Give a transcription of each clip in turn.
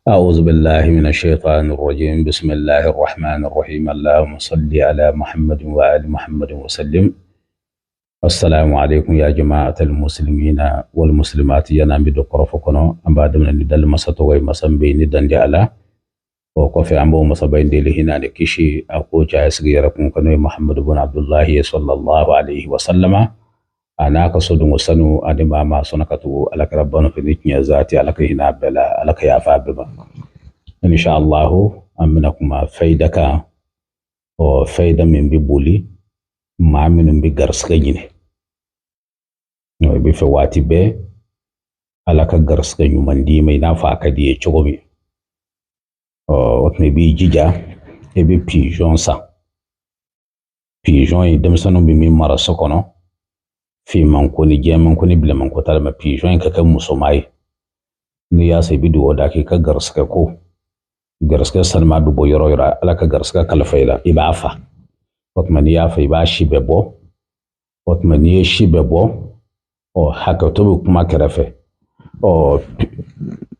أعوذ بالله من الشيطان الرجيم. بسم الله الرحمن الرحيم. اللهم صل على محمد وآل محمد وسلم. السلام عليكم يا جماعة المسلمين والمسلمات. ينام بدقر فكنا أم بعد من ندل مسطوي مسنبي ندن جعلا وقف عمو مصبين دي لهنا نكشي أقو جاي سغيركم كنوي محمد بن عبد الله صلى الله عليه وسلم. أنا قصد وسنو أدي ما صنكتو على ربنا في نتنيا ذاتي على هنا بلا على يا فابا إن شاء الله أمنكم فايدك أو فايدة من ببولي ما من بجرس كجينه بفواتي به على كجرس كجينه من دي ما ينفع كديه تشومي وتني بيجيجا يبي بيجون سا بيجون يدمسنو بمي مرسكونو في منكوني جي منكوني بلا منكو تالما بيجون كاكا مسوماي نياسي بدو وداكي كجرس كاكو garska salma du bo yoro yora ala ka garska kala fayla iba fa otman ya fa iba shibe bo otman ye shibe bo o haka to kuma karafe o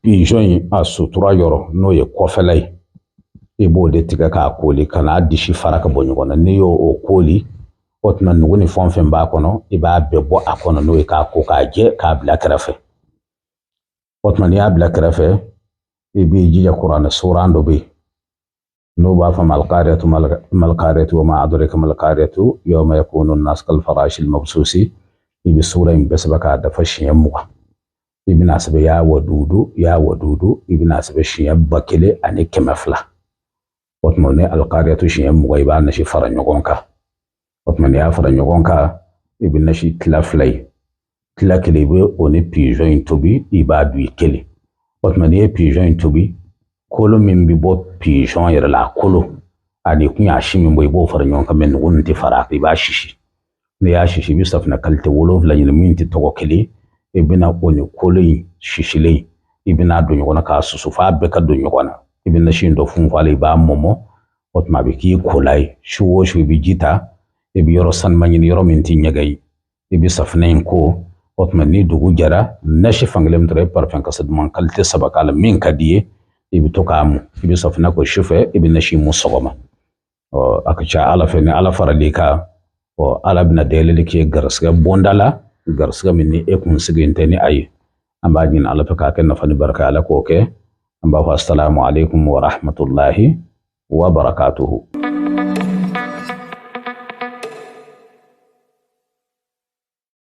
pigeon a sutura yoro no ye kofelai ibo de tiga ka koli kana dishi faraka bonyo kona ne yo o koli otman ngoni fonfen ba kono iba be bo akono no ka ko ka je ka bla karafe otman ya bla karafe ibi jija Qur'an surah ndobi no ba fa malqariyatu wa ma adraka malqariyatu yawma yakunu an-nas kal farash al-mabsusi ibi surah besbaka da fashiyan muwa ibi nasabe ya wadudu ibi nasabe shiyan bakile ani kemafla watmone al-qariyatu shiyan muwa iba na shi faranyogonka watmone ya faranyogonka ibi na shi tlaflay tlakile be oni pigeon tobi iba du kele otmane pigeon tobi kolo min bi bo pigeon yere la kolo ani kunya shimi boy bo faranyon kamen wonti faraqi ba shishi ne ya shishi bi safna kalte wolof la yin minti to kele e bina koni kolo shishile ibina do nyona ka susu fa be ka do nyona ibina shindo fun fale ba momo otma be ki kolai shuwo shu bi jita e bi yoro san manyin yoro minti nyagai e bi safna ko otmani dugu jara nashi fanglem tre parfum kasad man kalte sabakala min kadiye ibi tokamu ibi safna ko shufe ibi nashi musogoma o akacha ala fene ala faradika o ala bina delele ke garasga bondala garasga minni e kun siginteni ay amba jin ala faka ken nafani baraka ala ko ke amba assalamu alaikum wa rahmatullahi wa barakatuhu.